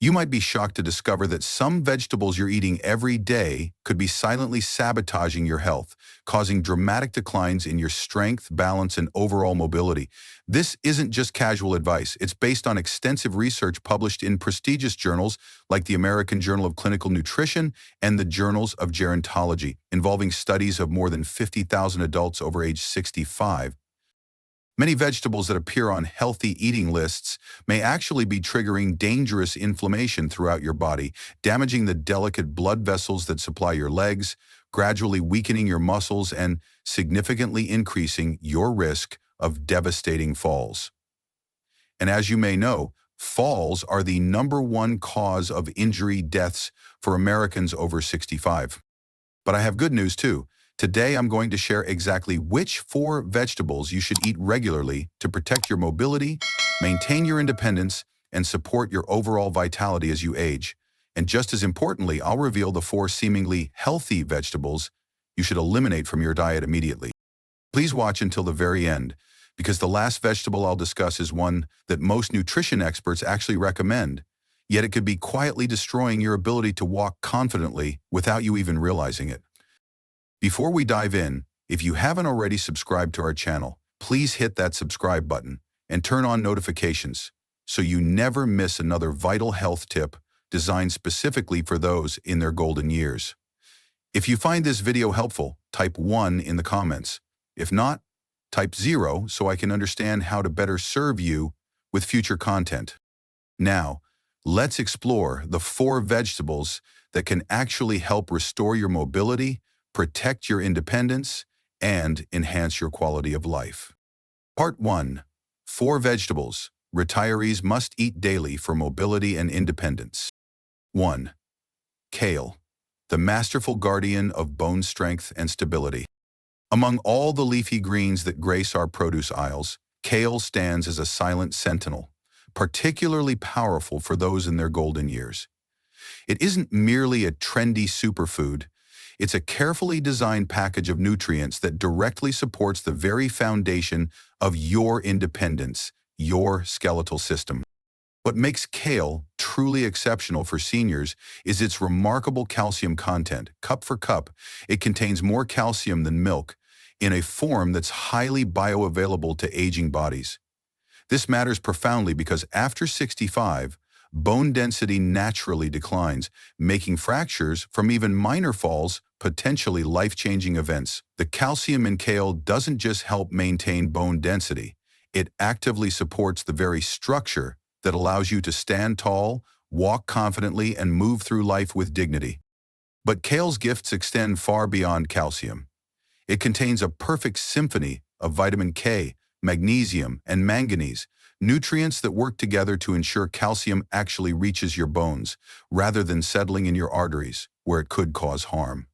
You might be shocked to discover that some vegetables you're eating every day could be silently sabotaging your health, causing dramatic declines in your strength, balance, and overall mobility. This isn't just casual advice. It's based on extensive research published in prestigious journals like the American Journal of Clinical Nutrition and the Journals of Gerontology, involving studies of more than 50,000 adults over age 65. Many vegetables that appear on healthy eating lists may actually be triggering dangerous inflammation throughout your body, damaging the delicate blood vessels that supply your legs, gradually weakening your muscles, and significantly increasing your risk of devastating falls. And as you may know, falls are the #1 cause of injury deaths for Americans over 65. But I have good news too. Today, I'm going to share exactly which 4 vegetables you should eat regularly to protect your mobility, maintain your independence, and support your overall vitality as you age. And just as importantly, I'll reveal the 4 seemingly healthy vegetables you should eliminate from your diet immediately. Please watch until the very end, because the last vegetable I'll discuss is one that most nutrition experts actually recommend, yet it could be quietly destroying your ability to walk confidently without you even realizing it. Before we dive in, if you haven't already subscribed to our channel, please hit that subscribe button and turn on notifications so you never miss another vital health tip designed specifically for those in their golden years. If you find this video helpful, type 1 in the comments. If not, type 0 so I can understand how to better serve you with future content. Now, let's explore the 4 vegetables that can actually help restore your mobility, protect your independence, and enhance your quality of life. Part 1. 4 vegetables retirees must eat daily for mobility and independence. 1. Kale, the masterful guardian of bone strength and stability. Among all the leafy greens that grace our produce aisles, kale stands as a silent sentinel, particularly powerful for those in their golden years. It isn't merely a trendy superfood. It's a carefully designed package of nutrients that directly supports the very foundation of your independence, your skeletal system. What makes kale truly exceptional for seniors is its remarkable calcium content. Cup for cup, it contains more calcium than milk in a form that's highly bioavailable to aging bodies. This matters profoundly because after 65, bone density naturally declines, making fractures from even minor falls potentially life-changing events. The calcium in kale doesn't just help maintain bone density, it actively supports the very structure that allows you to stand tall, walk confidently, and move through life with dignity. But kale's gifts extend far beyond calcium. It contains a perfect symphony of vitamin K, magnesium, and manganese, nutrients that work together to ensure calcium actually reaches your bones, rather than settling in your arteries, where it could cause harm.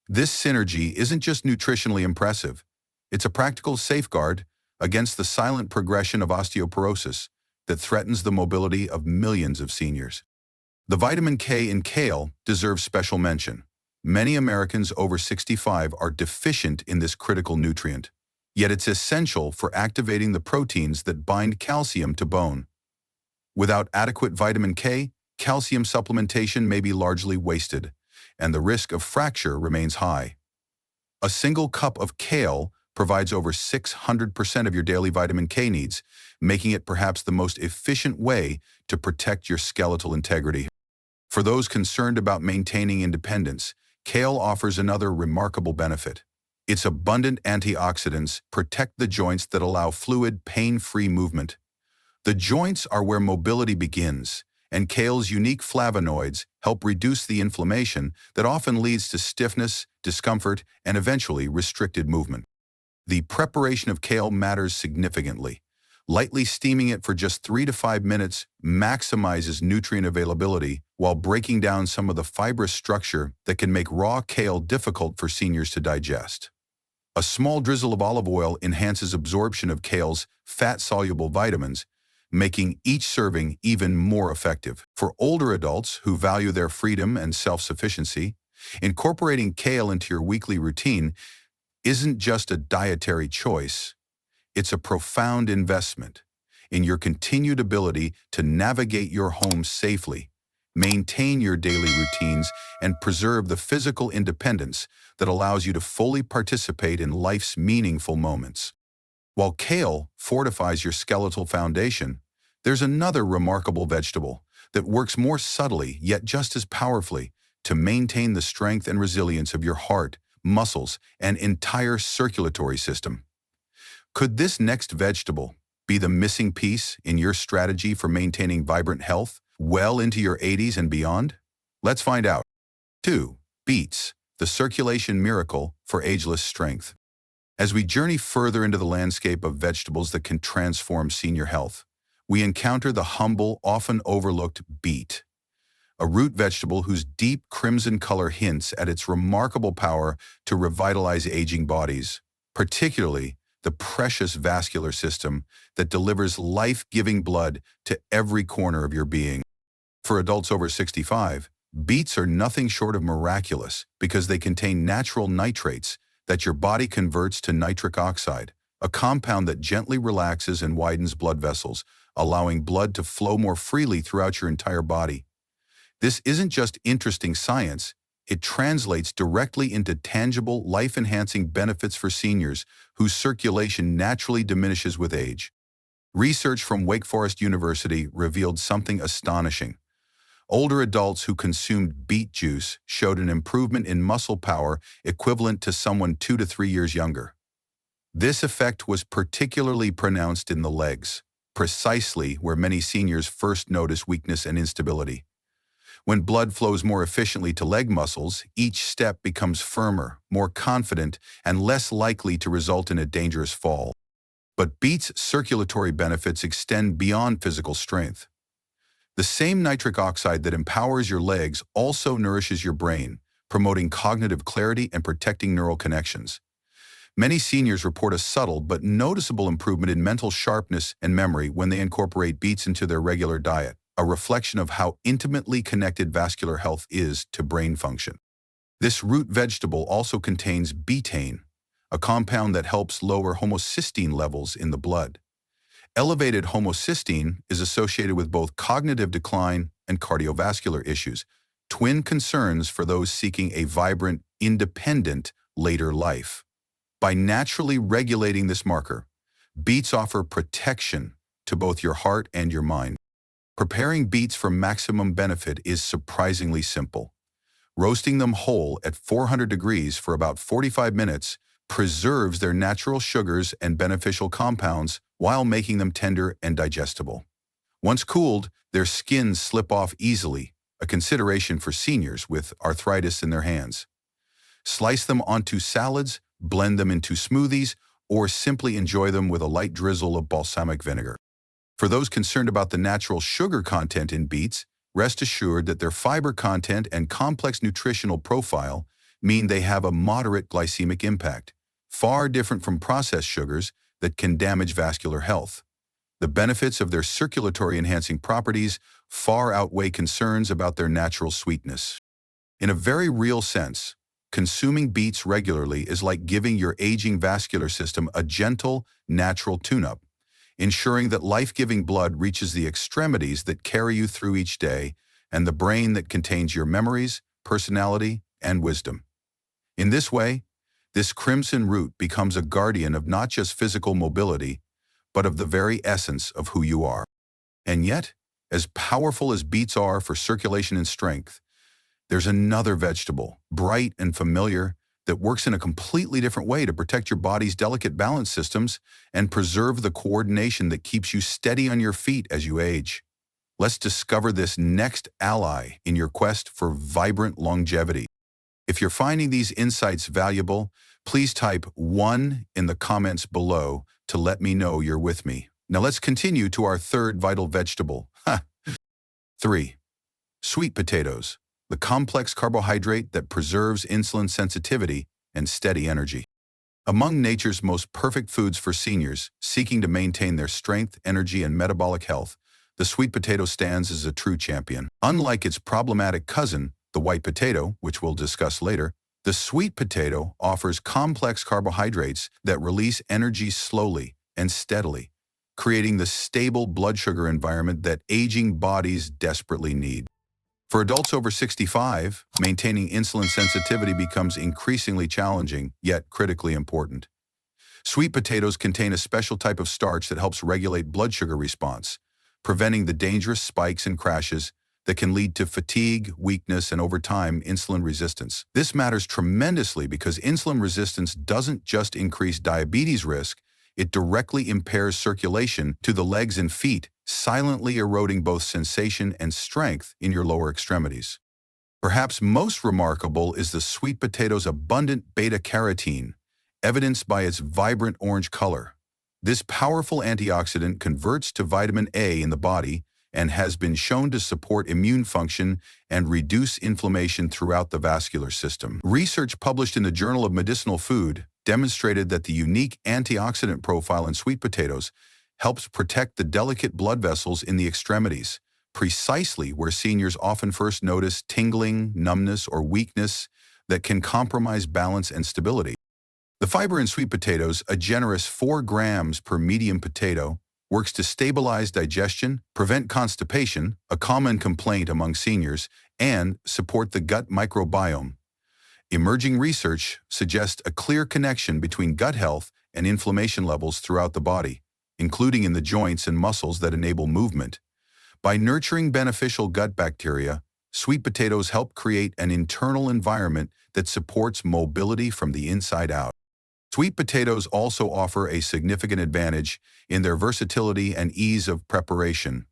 This synergy isn't just nutritionally impressive, it's a practical safeguard against the silent progression of osteoporosis that threatens the mobility of millions of seniors. The vitamin K in kale deserves special mention. Many Americans over 65 are deficient in this critical nutrient, yet it's essential for activating the proteins that bind calcium to bone. Without adequate vitamin K, calcium supplementation may be largely wasted, and the risk of fracture remains high. A single cup of kale provides over 600% of your daily vitamin K needs, making it perhaps the most efficient way to protect your skeletal integrity. For those concerned about maintaining independence, kale offers another remarkable benefit. Its abundant antioxidants protect the joints that allow fluid, pain-free movement. The joints are where mobility begins, and kale's unique flavonoids help reduce the inflammation that often leads to stiffness, discomfort, and eventually restricted movement. The preparation of kale matters significantly. Lightly steaming it for just 3 to 5 minutes maximizes nutrient availability while breaking down some of the fibrous structure that can make raw kale difficult for seniors to digest. A small drizzle of olive oil enhances absorption of kale's fat-soluble vitamins, making each serving even more effective. For older adults who value their freedom and self-sufficiency, incorporating kale into your weekly routine isn't just a dietary choice, it's a profound investment in your continued ability to navigate your home safely maintain your daily routines, and preserve the physical independence that allows you to fully participate in life's meaningful moments. While kale fortifies your skeletal foundation, there's another remarkable vegetable that works more subtly yet just as powerfully to maintain the strength and resilience of your heart, muscles, and entire circulatory system. Could this next vegetable be the missing piece in your strategy for maintaining vibrant health well into your 80s and beyond? Let's find out. 2. Beets, the circulation miracle for ageless strength. As we journey further into the landscape of vegetables that can transform senior health, we encounter the humble, often overlooked beet, a root vegetable whose deep crimson color hints at its remarkable power to revitalize aging bodies, particularly the precious vascular system that delivers life-giving blood to every corner of your being. For adults over 65, beets are nothing short of miraculous because they contain natural nitrates that your body converts to nitric oxide, a compound that gently relaxes and widens blood vessels, allowing blood to flow more freely throughout your entire body. This isn't just interesting science, it translates directly into tangible, life-enhancing benefits for seniors whose circulation naturally diminishes with age. Research from Wake Forest University revealed something astonishing. Older adults who consumed beet juice showed an improvement in muscle power equivalent to someone 2 to 3 years younger. This effect was particularly pronounced in the legs, precisely where many seniors first notice weakness and instability. When blood flows more efficiently to leg muscles, each step becomes firmer, more confident, and less likely to result in a dangerous fall. But beet's circulatory benefits extend beyond physical strength. The same nitric oxide that empowers your legs also nourishes your brain, promoting cognitive clarity and protecting neural connections. Many seniors report a subtle but noticeable improvement in mental sharpness and memory when they incorporate beets into their regular diet, a reflection of how intimately connected vascular health is to brain function. This root vegetable also contains betaine, a compound that helps lower homocysteine levels in the blood. Elevated homocysteine is associated with both cognitive decline and cardiovascular issues, twin concerns for those seeking a vibrant, independent later life. By naturally regulating this marker, beets offer protection to both your heart and your mind. Preparing beets for maximum benefit is surprisingly simple. Roasting them whole at 400 degrees for about 45 minutes preserves their natural sugars and beneficial compounds while making them tender and digestible. Once cooled, their skins slip off easily, a consideration for seniors with arthritis in their hands. Slice them onto salads, blend them into smoothies, or simply enjoy them with a light drizzle of balsamic vinegar. For those concerned about the natural sugar content in beets, rest assured that their fiber content and complex nutritional profile mean they have a moderate glycemic impact, far different from processed sugars that can damage vascular health. The benefits of their circulatory enhancing properties far outweigh concerns about their natural sweetness. In a very real sense, consuming beets regularly is like giving your aging vascular system a gentle, natural tune-up, ensuring that life-giving blood reaches the extremities that carry you through each day and the brain that contains your memories, personality, and wisdom. In this way, this crimson root becomes a guardian of not just physical mobility, but of the very essence of who you are. And yet, as powerful as beets are for circulation and strength, there's another vegetable, bright and familiar, that works in a completely different way to protect your body's delicate balance systems and preserve the coordination that keeps you steady on your feet as you age. Let's discover this next ally in your quest for vibrant longevity. If you're finding these insights valuable, please type 1 in the comments below to let me know you're with me. Now let's continue to our third vital vegetable. 3. Sweet potatoes, the complex carbohydrate that preserves insulin sensitivity and steady energy. Among nature's most perfect foods for seniors seeking to maintain their strength, energy, and metabolic health, the sweet potato stands as a true champion. Unlike its problematic cousin, the white potato, which we'll discuss later, the sweet potato offers complex carbohydrates that release energy slowly and steadily, creating the stable blood sugar environment that aging bodies desperately need. For adults over 65, maintaining insulin sensitivity becomes increasingly challenging, yet critically important. Sweet potatoes contain a special type of starch that helps regulate blood sugar response, preventing the dangerous spikes and crashes that can lead to fatigue, weakness, and over time, insulin resistance. This matters tremendously because insulin resistance doesn't just increase diabetes risk, it directly impairs circulation to the legs and feet, silently eroding both sensation and strength in your lower extremities. Perhaps most remarkable is the sweet potato's abundant beta-carotene, evidenced by its vibrant orange color. This powerful antioxidant converts to vitamin A in the body and has been shown to support immune function and reduce inflammation throughout the vascular system. Research published in the Journal of Medicinal Food demonstrated that the unique antioxidant profile in sweet potatoes helps protect the delicate blood vessels in the extremities, precisely where seniors often first notice tingling, numbness, or weakness that can compromise balance and stability. The fiber in sweet potatoes, a generous 4 grams per medium potato, works to stabilize digestion, prevent constipation, a common complaint among seniors, and support the gut microbiome. Emerging research suggests a clear connection between gut health and inflammation levels throughout the body, including in the joints and muscles that enable movement. By nurturing beneficial gut bacteria, sweet potatoes help create an internal environment that supports mobility from the inside out. Sweet potatoes also offer a significant advantage in their versatility and ease of preparation.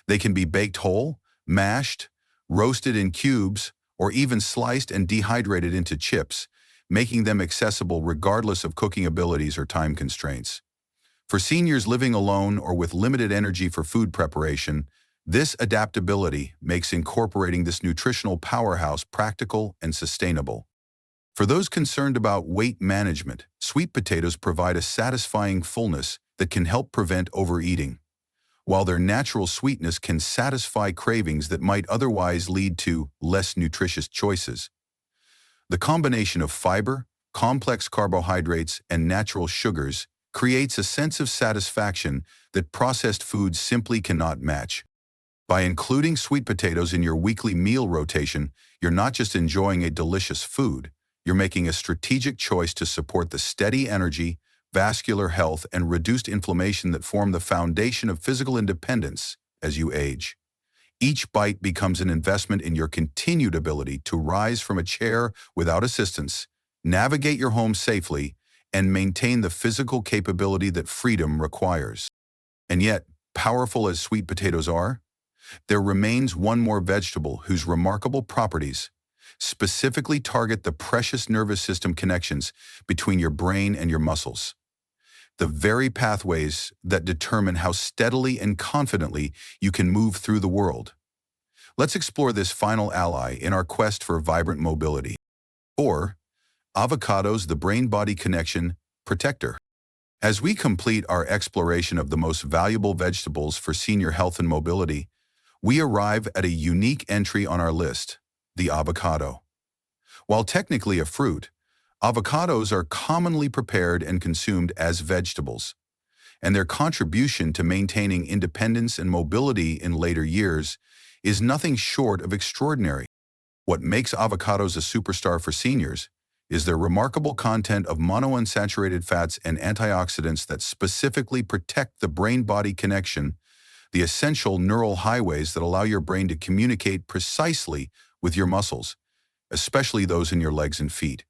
They can be baked whole, mashed, roasted in cubes, or even sliced and dehydrated into chips, making them accessible regardless of cooking abilities or time constraints. For seniors living alone or with limited energy for food preparation, this adaptability makes incorporating this nutritional powerhouse practical and sustainable. For those concerned about weight management, sweet potatoes provide a satisfying fullness that can help prevent overeating, while their natural sweetness can satisfy cravings that might otherwise lead to less nutritious choices. The combination of fiber, complex carbohydrates, and natural sugars creates a sense of satisfaction that processed foods simply cannot match. By including sweet potatoes in your weekly meal rotation, you're not just enjoying a delicious food, you're making a strategic choice to support the steady energy, vascular health, and reduced inflammation that form the foundation of physical independence as you age. Each bite becomes an investment in your continued ability to rise from a chair without assistance, navigate your home safely, and maintain the physical capability that freedom requires. And yet, powerful as sweet potatoes are, there remains one more vegetable whose remarkable properties specifically target the precious nervous system connections between your brain and your muscles, the very pathways that determine how steadily and confidently you can move through the world. Let's explore this final ally in our quest for vibrant mobility. Or, avocados, the brain-body connection protector. As we complete our exploration of the most valuable vegetables for senior health and mobility, we arrive at a unique entry on our list, the avocado. While technically a fruit, avocados are commonly prepared and consumed as vegetables, and their contribution to maintaining independence and mobility in later years is nothing short of extraordinary. What makes avocados a superstar for seniors is their remarkable content of monounsaturated fats and antioxidants that specifically protect the brain-body connection, the essential neural highways that allow your brain to communicate precisely with your muscles, especially those in your legs and feet.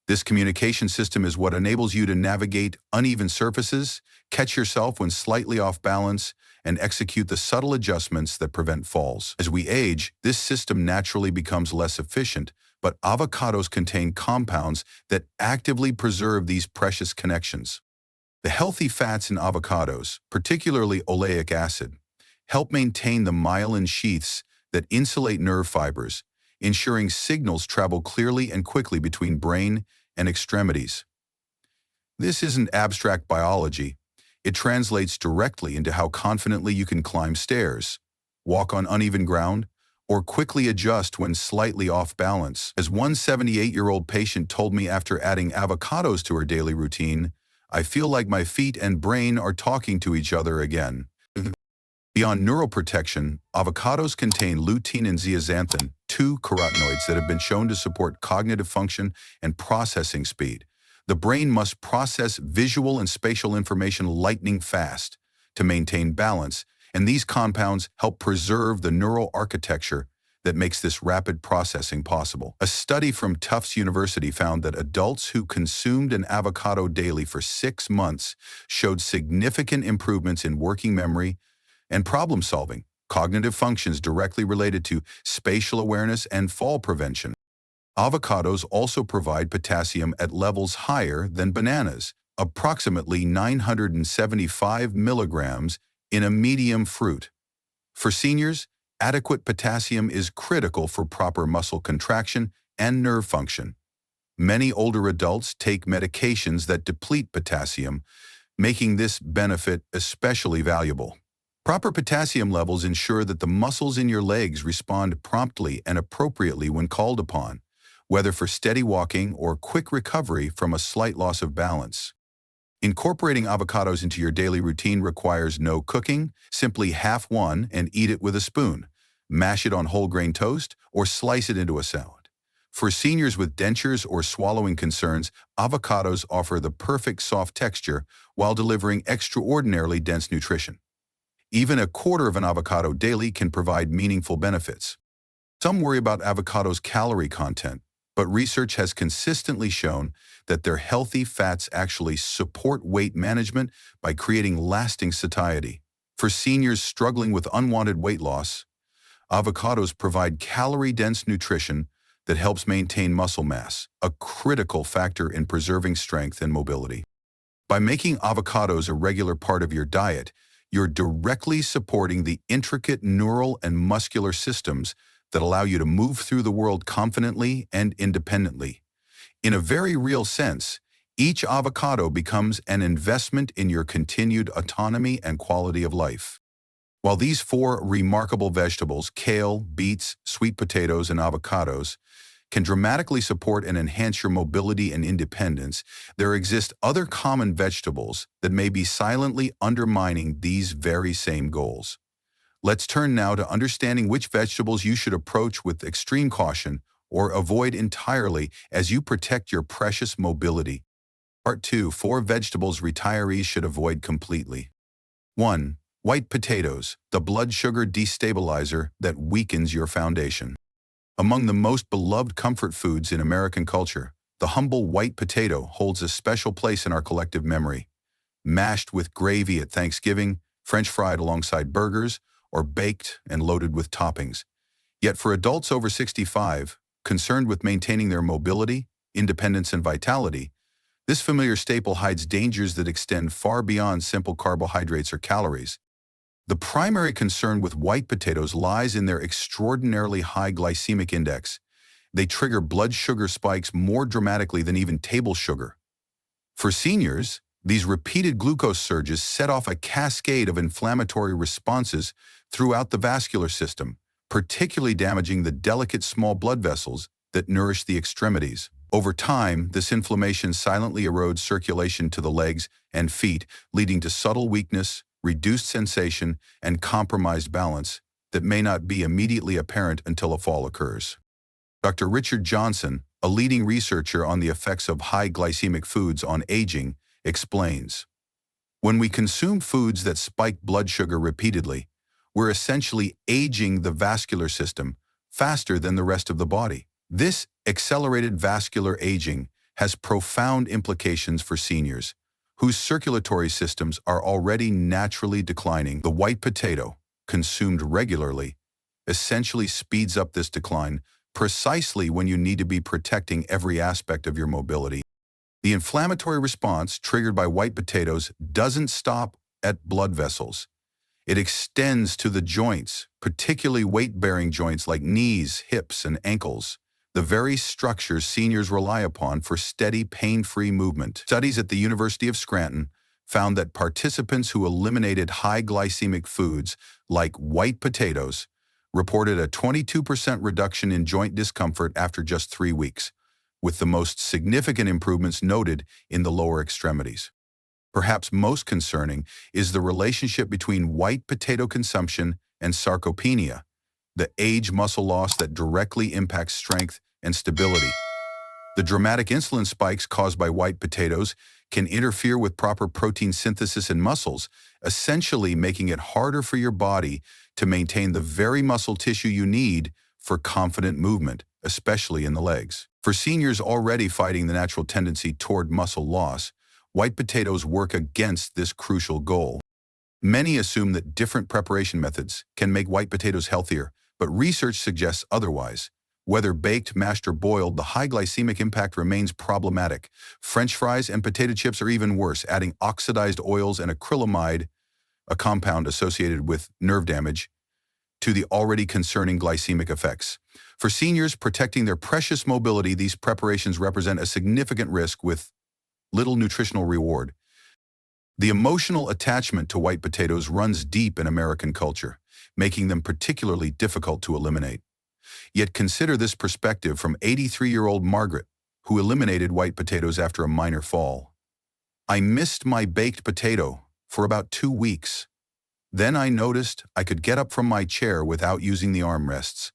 This communication system is what enables you to navigate uneven surfaces, catch yourself when slightly off balance, and execute the subtle adjustments that prevent falls. As we age, this system naturally becomes less efficient, but avocados contain compounds that actively preserve these precious connections. The healthy fats in avocados, particularly oleic acid, help maintain the myelin sheaths that insulate nerve fibers, ensuring signals travel clearly and quickly between brain and extremities. This isn't abstract biology. It translates directly into how confidently you can climb stairs, walk on uneven ground, or quickly adjust when slightly off balance. As one 78-year-old patient told me after adding avocados to her daily routine, "I feel like my feet and brain are talking to each other again." Beyond neuroprotection, avocados contain lutein and zeaxanthin, two carotenoids that have been shown to support cognitive function and processing speed. The brain must process visual and spatial information lightning fast to maintain balance, and these compounds help preserve the neural architecture that makes this rapid processing possible. A study from Tufts University found that adults who consumed an avocado daily for 6 months showed significant improvements in working memory and problem solving, cognitive functions directly related to spatial awareness and fall prevention. Avocados also provide potassium at levels higher than bananas, approximately 975 milligrams in a medium fruit. For seniors, adequate potassium is critical for proper muscle contraction and nerve function. Many older adults take medications that deplete potassium, making this benefit especially valuable. Proper potassium levels ensure that the muscles in your legs respond promptly and appropriately when called upon, whether for steady walking or quick recovery from a slight loss of balance. Incorporating avocados into your daily routine requires no cooking. Simply half one and eat it with a spoon. Mash it on whole grain toast or slice it into a salad. For seniors with dentures or swallowing concerns, avocados offer the perfect soft texture while delivering extraordinarily dense nutrition. Even a quarter of an avocado daily can provide meaningful benefits. Some worry about avocados' calorie content, but research has consistently shown that their healthy fats actually support weight management by creating lasting satiety. For seniors struggling with unwanted weight loss, avocados provide calorie-dense nutrition that helps maintain muscle mass, a critical factor in preserving strength and mobility. By making avocados a regular part of your diet, you're directly supporting the intricate neural and muscular systems that allow you to move through the world confidently and independently. In a very real sense, each avocado becomes an investment in your continued autonomy and quality of life. While these 4 remarkable vegetables, kale, beets, sweet potatoes, and avocados, can dramatically support and enhance your mobility and independence, there exist other common vegetables that may be silently undermining these very same goals. Let's turn now to understanding which vegetables you should approach with extreme caution or avoid entirely as you protect your precious mobility. Part 2. 4 vegetables retirees should avoid completely. 1. White potatoes, the blood sugar destabilizer that weakens your foundation. Among the most beloved comfort foods in American culture, the humble white potato holds a special place in our collective memory. Mashed with gravy at Thanksgiving, French fried alongside burgers, or baked and loaded with toppings. Yet for adults over 65, concerned with maintaining their mobility, independence, and vitality, this familiar staple hides dangers that extend far beyond simple carbohydrates or calories. The primary concern with white potatoes lies in their extraordinarily high glycemic index. They trigger blood sugar spikes more dramatically than even table sugar. For seniors, these repeated glucose surges set off a cascade of inflammatory responses throughout the vascular system, particularly damaging the delicate small blood vessels that nourish the extremities. Over time, this inflammation silently erodes circulation to the legs and feet, leading to subtle weakness, reduced sensation, and compromised balance that may not be immediately apparent until a fall occurs. Dr. Richard Johnson, a leading researcher on the effects of high glycemic foods on aging, explains, "When we consume foods that spike blood sugar repeatedly, we're essentially aging the vascular system faster than the rest of the body. This accelerated vascular aging has profound implications for seniors, whose circulatory systems are already naturally declining. The white potato, consumed regularly, essentially speeds up this decline precisely when you need to be protecting every aspect of your mobility. The inflammatory response triggered by white potatoes doesn't stop at blood vessels. It extends to the joints, particularly weight-bearing joints like knees, hips, and ankles, the very structures seniors rely upon for steady, pain-free movement. Studies at the University of Scranton found that participants who eliminated high glycemic foods like white potatoes reported a 22% reduction in joint discomfort after just 3 weeks, with the most significant improvements noted in the lower extremities. Perhaps most concerning is the relationship between white potato consumption and sarcopenia, the age muscle loss that directly impacts strength and stability. The dramatic insulin spikes caused by white potatoes can interfere with proper protein synthesis in muscles, essentially making it harder for your body to maintain the very muscle tissue you need for confident movement, especially in the legs. For seniors already fighting the natural tendency toward muscle loss, white potatoes work against this crucial goal. Many assume that different preparation methods can make white potatoes healthier, but research suggests otherwise. Whether baked, mashed, or boiled, the high glycemic impact remains problematic. French fries and potato chips are even worse, adding oxidized oils and acrylamide, a compound associated with nerve damage, to the already concerning glycemic effects. For seniors protecting their precious mobility, these preparations represent a significant risk with little nutritional reward. The emotional attachment to white potatoes runs deep in American culture, making them particularly difficult to eliminate. Yet consider this perspective from 83-year-old Margaret, who eliminated white potatoes after a minor fall. "I missed my baked potato for about 2 weeks. Then I noticed I could get up from my chair without using the armrests.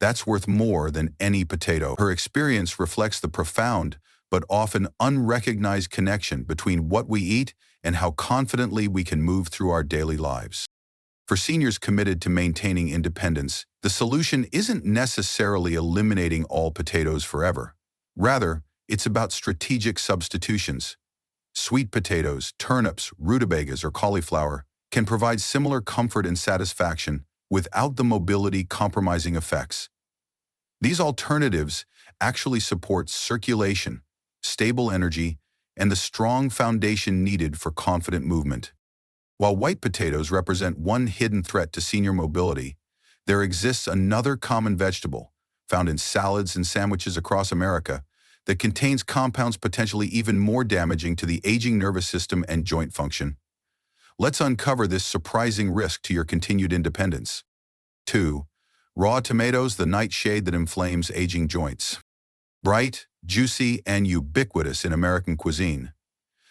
That's worth more than any potato." Her experience reflects the profound but often unrecognized connection between what we eat and how confidently we can move through our daily lives. For seniors committed to maintaining independence, the solution isn't necessarily eliminating all potatoes forever. Rather, it's about strategic substitutions. Sweet potatoes, turnips, rutabagas, or cauliflower can provide similar comfort and satisfaction without the mobility-compromising effects. These alternatives actually support circulation, stable energy, and the strong foundation needed for confident movement. While white potatoes represent one hidden threat to senior mobility, there exists another common vegetable, found in salads and sandwiches across America, that contains compounds potentially even more damaging to the aging nervous system and joint function. Let's uncover this surprising risk to your continued independence. 2. Raw tomatoes, the nightshade that inflames aging joints. Bright, juicy, and ubiquitous in American cuisine,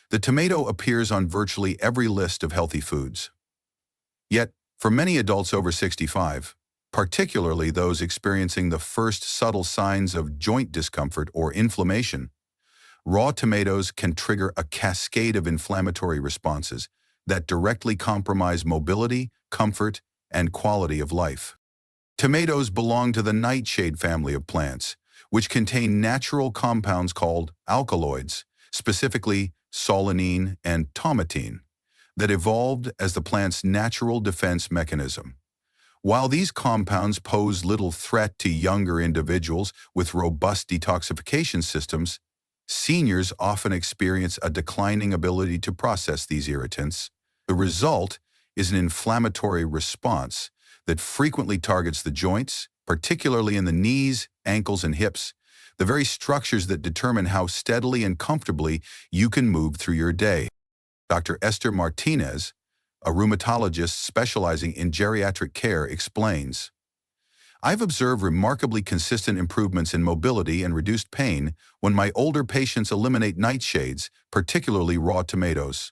the tomato appears on virtually every list of healthy foods. Yet, for many adults over 65, particularly those experiencing the first subtle signs of joint discomfort or inflammation, raw tomatoes can trigger a cascade of inflammatory responses that directly compromise mobility, comfort, and quality of life. Tomatoes belong to the nightshade family of plants, which contain natural compounds called alkaloids, specifically solanine and tomatine, that evolved as the plant's natural defense mechanism. While these compounds pose little threat to younger individuals with robust detoxification systems, seniors often experience a declining ability to process these irritants. The result is an inflammatory response that frequently targets the joints, particularly in the knees, ankles, and hips, the very structures that determine how steadily and comfortably you can move through your day. Dr. Esther Martinez, a rheumatologist specializing in geriatric care, explains, "I've observed remarkably consistent improvements in mobility and reduced pain when my older patients eliminate nightshades, particularly raw tomatoes.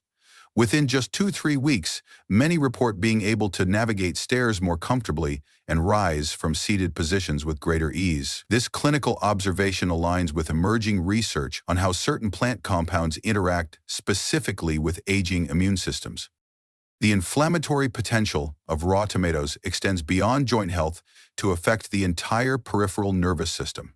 Within just 2-3 weeks, many report being able to navigate stairs more comfortably and rise from seated positions with greater ease." This clinical observation aligns with emerging research on how certain plant compounds interact specifically with aging immune systems. The inflammatory potential of raw tomatoes extends beyond joint health to affect the entire peripheral nervous system.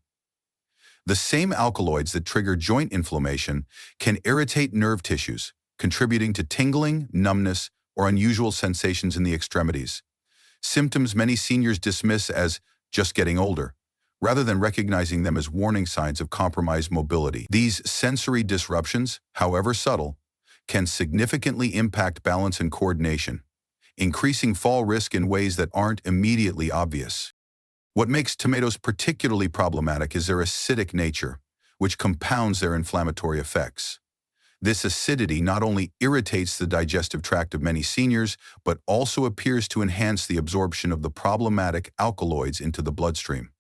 The same alkaloids that trigger joint inflammation can irritate nerve tissues, contributing to tingling, numbness, or unusual sensations in the extremities, symptoms many seniors dismiss as just getting older, rather than recognizing them as warning signs of compromised mobility. These sensory disruptions, however subtle, can significantly impact balance and coordination, increasing fall risk in ways that aren't immediately obvious. What makes tomatoes particularly problematic is their acidic nature, which compounds their inflammatory effects. This acidity not only irritates the digestive tract of many seniors, but also appears to enhance the absorption of the problematic alkaloids into the bloodstream.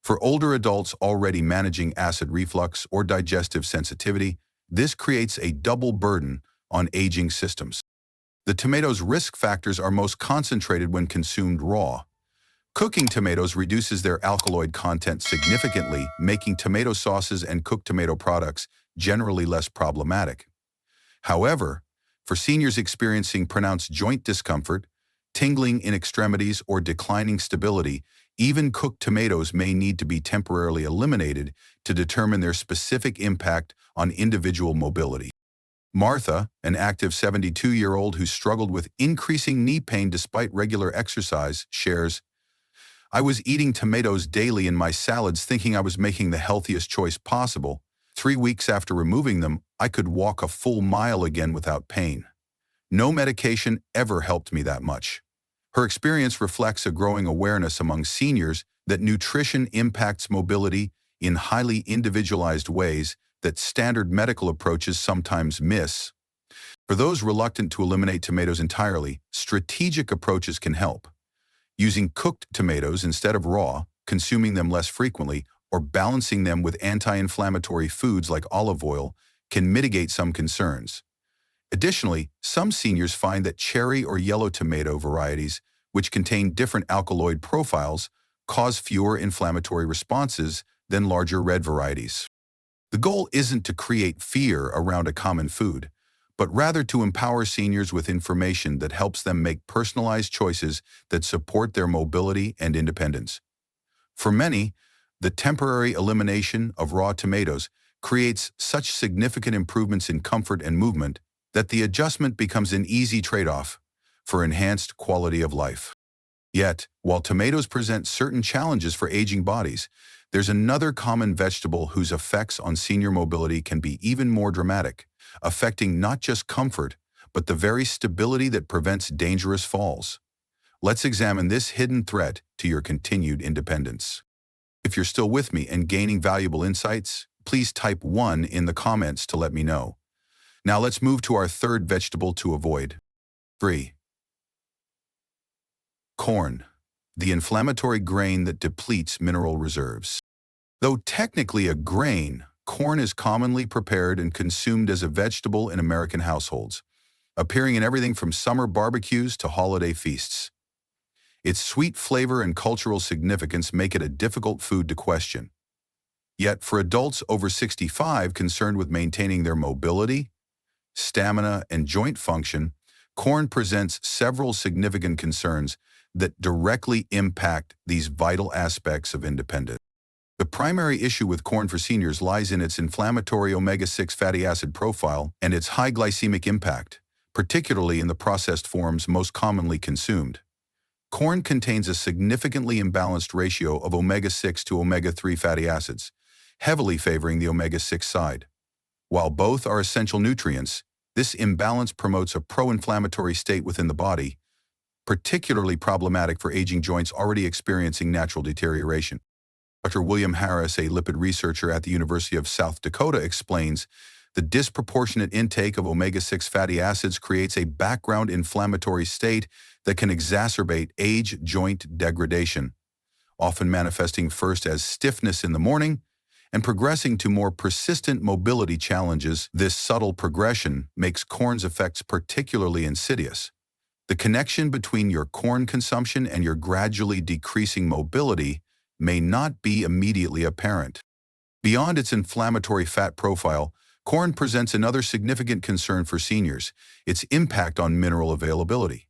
For older adults already managing acid reflux or digestive sensitivity, this creates a double burden on aging systems. The tomato's risk factors are most concentrated when consumed raw. Cooking tomatoes reduces their alkaloid content significantly, making tomato sauces and cooked tomato products generally less problematic. However, for seniors experiencing pronounced joint discomfort, tingling in extremities, or declining stability, even cooked tomatoes may need to be temporarily eliminated to determine their specific impact on individual mobility. Martha, an active 72-year-old who struggled with increasing knee pain despite regular exercise, shares, "I was eating tomatoes daily in my salads thinking I was making the healthiest choice possible. 3 weeks after removing them, I could walk a full mile again without pain. No medication ever helped me that much." Her experience reflects a growing awareness among seniors that nutrition impacts mobility in highly individualized ways that standard medical approaches sometimes miss. For those reluctant to eliminate tomatoes entirely, strategic approaches can help. Using cooked tomatoes instead of raw, consuming them less frequently, or balancing them with anti-inflammatory foods like olive oil can mitigate some concerns. Additionally, some seniors find that cherry or yellow tomato varieties, which contain different alkaloid profiles, cause fewer inflammatory responses than larger red varieties. The goal isn't to create fear around a common food, but rather to empower seniors with information that helps them make personalized choices that support their mobility and independence. For many, the temporary elimination of raw tomatoes creates such significant improvements in comfort and movement that the adjustment becomes an easy trade-off for enhanced quality of life. Yet, while tomatoes present certain challenges for aging bodies, there's another common vegetable whose effects on senior mobility can be even more dramatic, affecting not just comfort, but the very stability that prevents dangerous falls. Let's examine this hidden threat to your continued independence. If you're still with me and gaining valuable insights, please type 1 in the comments to let me know. Now let's move to our third vegetable to avoid. 3. Corn, the inflammatory grain that depletes mineral reserves. Though technically a grain, corn is commonly prepared and consumed as a vegetable in American households, appearing in everything from summer barbecues to holiday feasts. Its sweet flavor and cultural significance make it a difficult food to question. Yet for adults over 65 concerned with maintaining their mobility, stamina, and joint function, corn presents several significant concerns that directly impact these vital aspects of independence. The primary issue with corn for seniors lies in its inflammatory omega-6 fatty acid profile and its high glycemic impact, particularly in the processed forms most commonly consumed. Corn contains a significantly imbalanced ratio of omega-6 to omega-3 fatty acids, heavily favoring the omega-6 side. While both are essential nutrients, this imbalance promotes a pro-inflammatory state within the body, particularly problematic for aging joints already experiencing natural deterioration. Dr. 𝗦𝗶𝗺𝗃, a lipid researcher at the University of South Dakota, explains the disproportionate intake of omega-6 fatty acids creates a background inflammatory state that can exacerbate age joint degradation, often manifesting first as stiffness in the morning and progressing to more persistent mobility challenges. This subtle progression makes corn's effects particularly insidious. The connection between your corn consumption and your gradually decreasing mobility may not be immediately apparent. Beyond its inflammatory fat profile, corn presents another significant concern for seniors: its impact on mineral availability.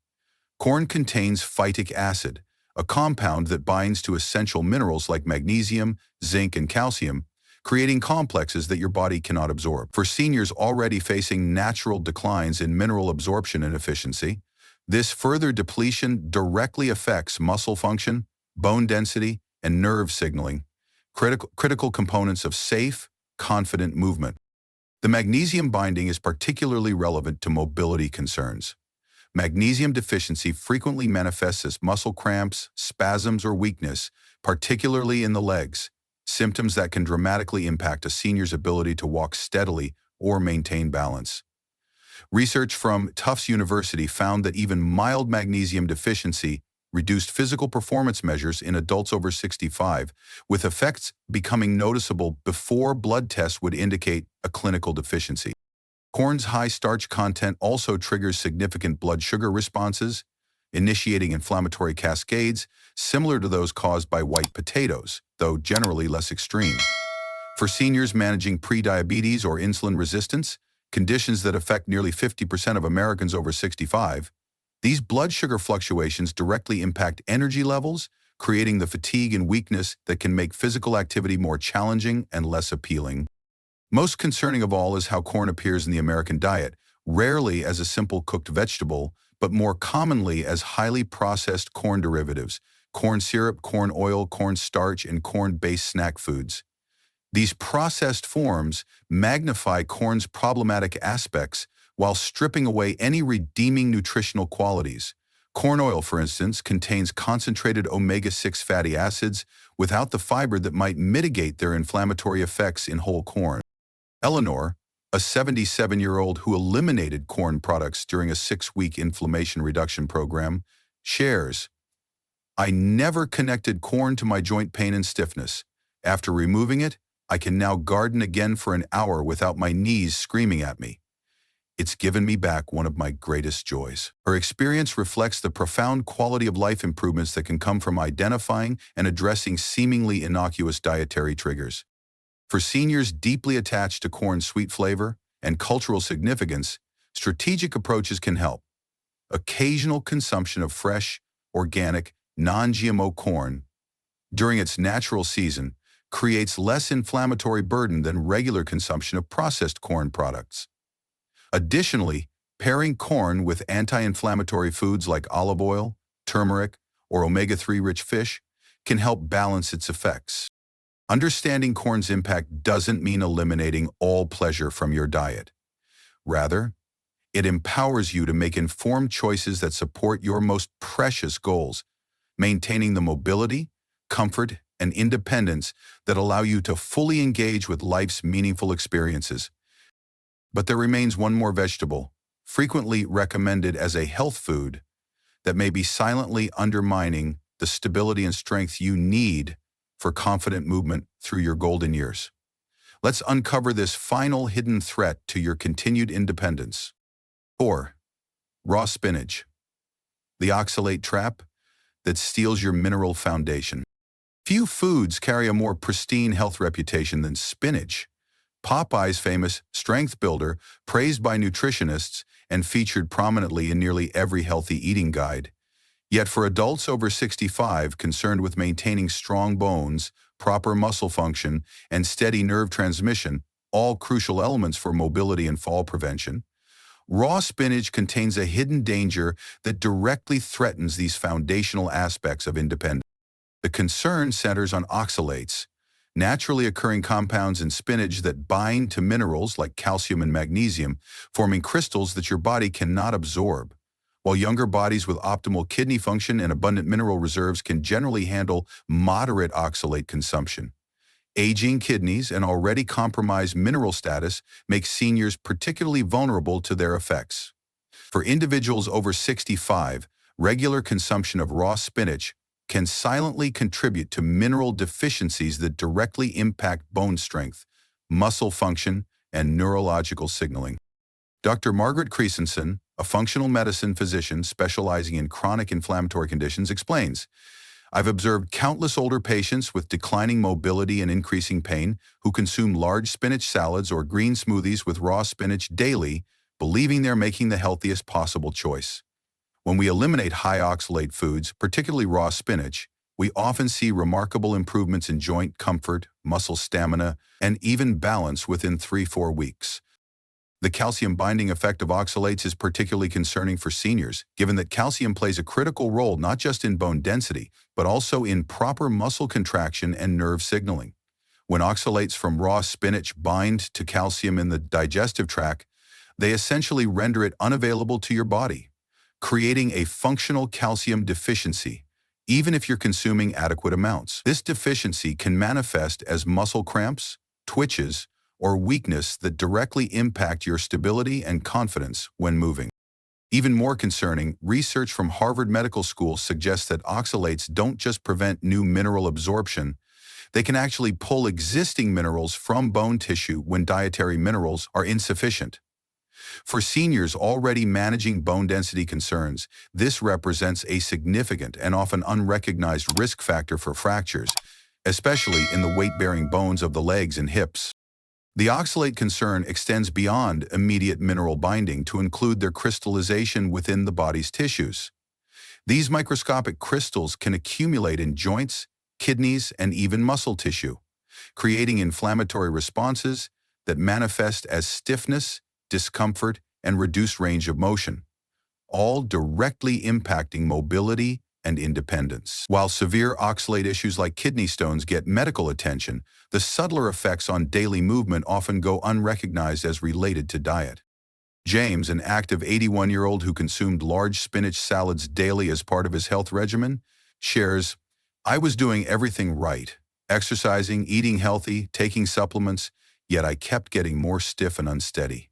Corn contains phytic acid, a compound that binds to essential minerals like magnesium, zinc, and calcium, creating complexes that your body cannot absorb. For seniors already facing natural declines in mineral absorption and efficiency, this further depletion directly affects muscle function, bone density, and nerve signaling, critical components of safe, confident movement. The magnesium binding is particularly relevant to mobility concerns. Magnesium deficiency frequently manifests as muscle cramps, spasms, or weakness, particularly in the legs, symptoms that can dramatically impact a senior's ability to walk steadily or maintain balance. Research from Tufts University found that even mild magnesium deficiency reduced physical performance measures in adults over 65, with effects becoming noticeable before blood tests would indicate a clinical deficiency. Corn's high starch content also triggers significant blood sugar responses, initiating inflammatory cascades similar to those caused by white potatoes, though generally less extreme. For seniors managing prediabetes or insulin resistance, conditions that affect nearly 50% of Americans over 65, these blood sugar fluctuations directly impact energy levels, creating the fatigue and weakness that can make physical activity more challenging and less appealing. Most concerning of all is how corn appears in the American diet, rarely as a simple cooked vegetable, but more commonly as highly processed corn derivatives, corn syrup, corn oil, corn starch, and corn-based snack foods. These processed forms magnify corn's problematic aspects while stripping away any redeeming nutritional qualities. Corn oil, for instance, contains concentrated omega-6 fatty acids without the fiber that might mitigate their inflammatory effects in whole corn. Eleanor, a 77-year-old who eliminated corn products during a 6-week inflammation reduction program, shares, "I never connected corn to my joint pain and stiffness. After removing it, I can now garden again for an hour without my knees screaming at me. It's given me back one of my greatest joys." Her experience reflects the profound quality of life improvements that can come from identifying and addressing seemingly innocuous dietary triggers. For seniors deeply attached to corn's sweet flavor and cultural significance, strategic approaches can help. Occasional consumption of fresh, organic, non-GMO corn during its natural season creates less inflammatory burden than regular consumption of processed corn products. Additionally, pairing corn with anti-inflammatory foods like olive oil, turmeric, or omega-3 rich fish can help balance its effects. Understanding corn's impact doesn't mean eliminating all pleasure from your diet. Rather, it empowers you to make informed choices that support your most precious goals, maintaining the mobility, comfort, and independence that allow you to fully engage with life's meaningful experiences. But there remains one more vegetable, frequently recommended as a health food, that may be silently undermining the stability and strength you need for confident movement through your golden years. Let's uncover this final hidden threat to your continued independence. 4. Raw spinach. The oxalate trap that steals your mineral foundation. Few foods carry a more pristine health reputation than spinach. Popeyes' famous strength builder, praised by nutritionists and featured prominently in nearly every healthy eating guide. Yet for adults over 65 concerned with maintaining strong bones, proper muscle function, and steady nerve transmission, all crucial elements for mobility and fall prevention, raw spinach contains a hidden danger that directly threatens these foundational aspects of independence. The concern centers on oxalates, naturally occurring compounds in spinach that bind to minerals like calcium and magnesium, forming crystals that your body cannot absorb. While younger bodies with optimal kidney function and abundant mineral reserves can generally handle moderate oxalate consumption, aging kidneys and already compromised mineral status make seniors particularly vulnerable to their effects. For individuals over 65, regular consumption of raw spinach can silently contribute to mineral deficiencies that directly impact bone strength, muscle function, and neurological signaling. Dr. Margaret Christensen, a functional medicine physician specializing in chronic inflammatory conditions, explains, "I've observed countless older patients with declining mobility and increasing pain who consume large spinach salads or green smoothies with raw spinach daily, believing they're making the healthiest possible choice." When we eliminate high oxalate foods, particularly raw spinach, we often see remarkable improvements in joint comfort, muscle stamina, and even balance within 3-4 weeks. The calcium binding effect of oxalates is particularly concerning for seniors, given that calcium plays a critical role not just in bone density, but also in proper muscle contraction and nerve signaling. When oxalates from raw spinach bind to calcium in the digestive tract, they essentially render it unavailable to your body, creating a functional calcium deficiency, even if you're consuming adequate amounts. This deficiency can manifest as muscle cramps, twitches, or weakness that directly impact your stability and confidence when moving. Even more concerning, research from Harvard Medical School suggests that oxalates don't just prevent new mineral absorption, they can actually pull existing minerals from bone tissue when dietary minerals are insufficient. For seniors already managing bone density concerns, this represents a significant and often unrecognized risk factor for fractures, especially in the weight-bearing bones of the legs and hips. The oxalate concern extends beyond immediate mineral binding to include their crystallization within the body's tissues. These microscopic crystals can accumulate in joints, kidneys, and even muscle tissue, creating inflammatory responses that manifest as stiffness, discomfort, and reduced range of motion, all directly impacting mobility and independence. While severe oxalate issues like kidney stones get medical attention, the subtler effects on daily movement often go unrecognized as related to diet. James, an active 81-year-old who consumed large spinach salads daily as part of his health regimen, shares, "I was doing everything right, exercising, eating healthy, taking supplements, yet I kept getting more stiff and unsteady.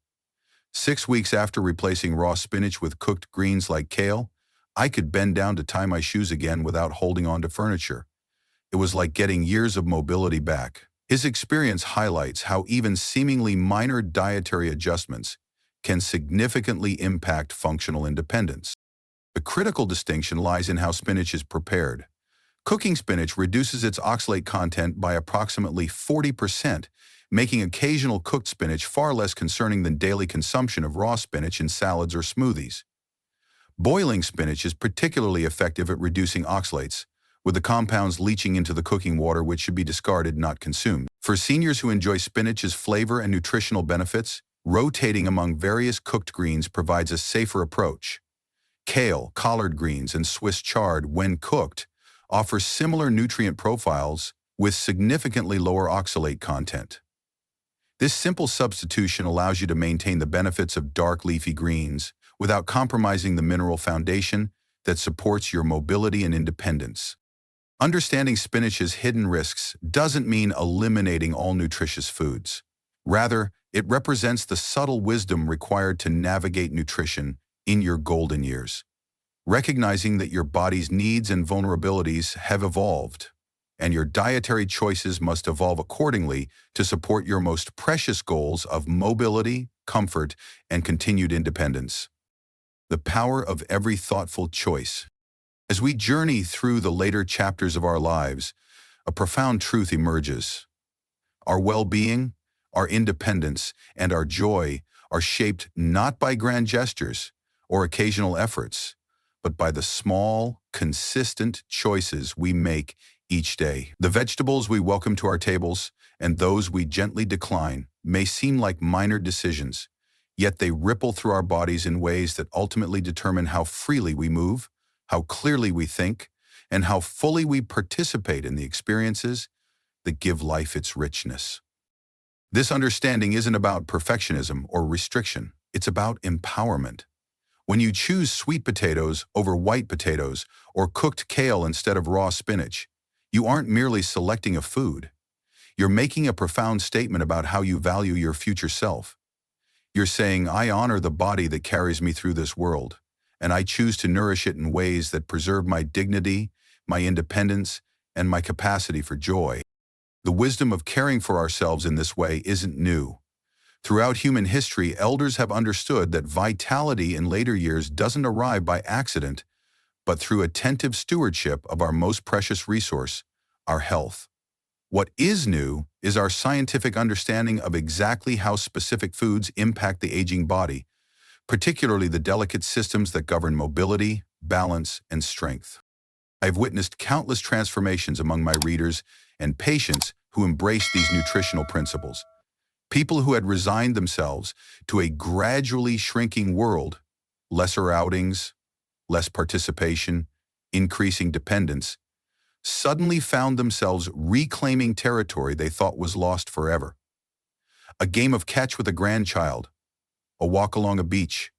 6 weeks after replacing raw spinach with cooked greens like kale, I could bend down to tie my shoes again without holding on to furniture. It was like getting years of mobility back." His experience highlights how even seemingly minor dietary adjustments can significantly impact functional independence. The critical distinction lies in how spinach is prepared. Cooking spinach reduces its oxalate content by approximately 40%, making occasional cooked spinach far less concerning than daily consumption of raw spinach in salads or smoothies. Boiling spinach is particularly effective at reducing oxalates, with the compounds leaching into the cooking water, which should be discarded, not consumed. For seniors who enjoy spinach's flavor and nutritional benefits, rotating among various cooked greens provides a safer approach. Kale, collard greens, and Swiss chard, when cooked, offer similar nutrient profiles with significantly lower oxalate content. This simple substitution allows you to maintain the benefits of dark leafy greens without compromising the mineral foundation that supports your mobility and independence. Understanding spinach's hidden risks doesn't mean eliminating all nutritious foods. Rather, it represents the subtle wisdom required to navigate nutrition in your golden years, recognizing that your body's needs and vulnerabilities have evolved, and your dietary choices must evolve accordingly to support your most precious goals of mobility, comfort, and continued independence. The power of every thoughtful choice. As we journey through the later chapters of our lives, a profound truth emerges. Our well-being, our independence, and our joy are shaped not by grand gestures or occasional efforts, but by the small, consistent choices we make each day. The vegetables we welcome to our tables and those we gently decline may seem like minor decisions, yet they ripple through our bodies in ways that ultimately determine how freely we move, how clearly we think, and how fully we participate in the experiences that give life its richness. This understanding isn't about perfectionism or restriction. It's about empowerment. When you choose sweet potatoes over white potatoes or cooked kale instead of raw spinach, you aren't merely selecting a food. You're making a profound statement about how you value your future self. You're saying, "I honor the body that carries me through this world, and I choose to nourish it in ways that preserve my dignity, my independence, and my capacity for joy." The wisdom of caring for ourselves in this way isn't new. Throughout human history, elders have understood that vitality in later years doesn't arrive by accident, but through attentive stewardship of our most precious resource, our health. What is new is our scientific understanding of exactly how specific foods impact the aging body, particularly the delicate systems that govern mobility, balance, and strength. I've witnessed countless transformations among my readers and patients who embrace these nutritional principles. People who had resigned themselves to a gradually shrinking world, lesser outings, less participation, increasing dependence, suddenly found themselves reclaiming territory they thought was lost forever. A game of catch with a grandchild, a walk along a beach,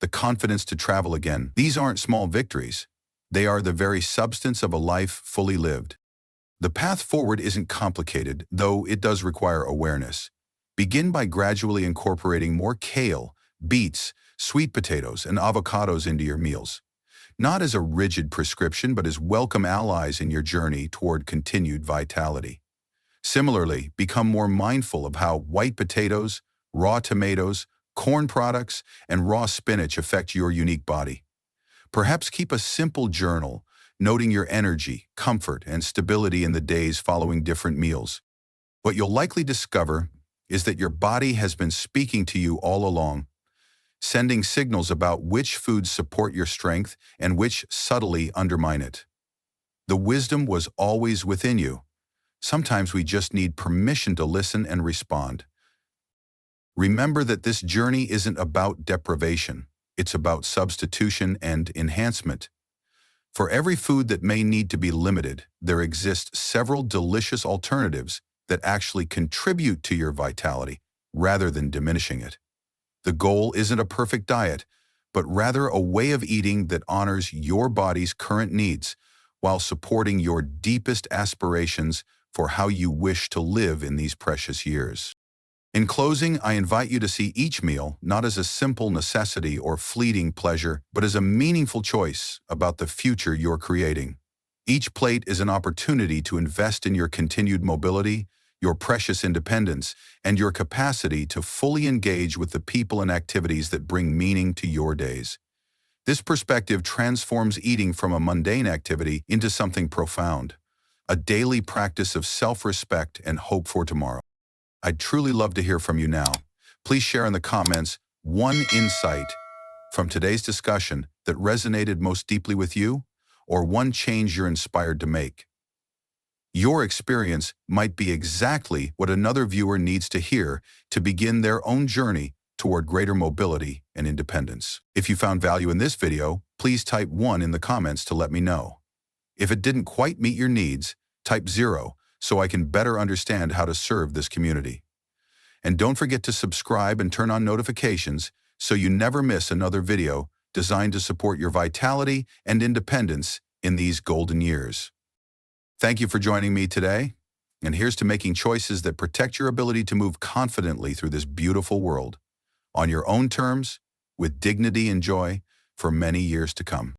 the confidence to travel again. These aren't small victories. They are the very substance of a life fully lived. The path forward isn't complicated, though it does require awareness. Begin by gradually incorporating more kale, beets, sweet potatoes, and avocados into your meals. Not as a rigid prescription, but as welcome allies in your journey toward continued vitality. Similarly, become more mindful of how white potatoes, raw tomatoes, corn products, and raw spinach affect your unique body. Perhaps keep a simple journal, noting your energy, comfort, and stability in the days following different meals. What you'll likely discover is that your body has been speaking to you all along, sending signals about which foods support your strength and which subtly undermine it. The wisdom was always within you. Sometimes we just need permission to listen and respond. Remember that this journey isn't about deprivation. It's about substitution and enhancement. For every food that may need to be limited, there exist several delicious alternatives that actually contribute to your vitality rather than diminishing it. The goal isn't a perfect diet, but rather a way of eating that honors your body's current needs while supporting your deepest aspirations for how you wish to live in these precious years. In closing, I invite you to see each meal not as a simple necessity or fleeting pleasure, but as a meaningful choice about the future you're creating. Each plate is an opportunity to invest in your continued mobility, your precious independence, and your capacity to fully engage with the people and activities that bring meaning to your days. This perspective transforms eating from a mundane activity into something profound, a daily practice of self-respect and hope for tomorrow. I'd truly love to hear from you now. Please share in the comments one insight from today's discussion that resonated most deeply with you, or one change you're inspired to make. Your experience might be exactly what another viewer needs to hear to begin their own journey toward greater mobility and independence. If you found value in this video, please type 1 in the comments to let me know. If it didn't quite meet your needs, type 0 so I can better understand how to serve this community. And don't forget to subscribe and turn on notifications so you never miss another video designed to support your vitality and independence in these golden years. Thank you for joining me today, and here's to making choices that protect your ability to move confidently through this beautiful world, on your own terms, with dignity and joy, for many years to come.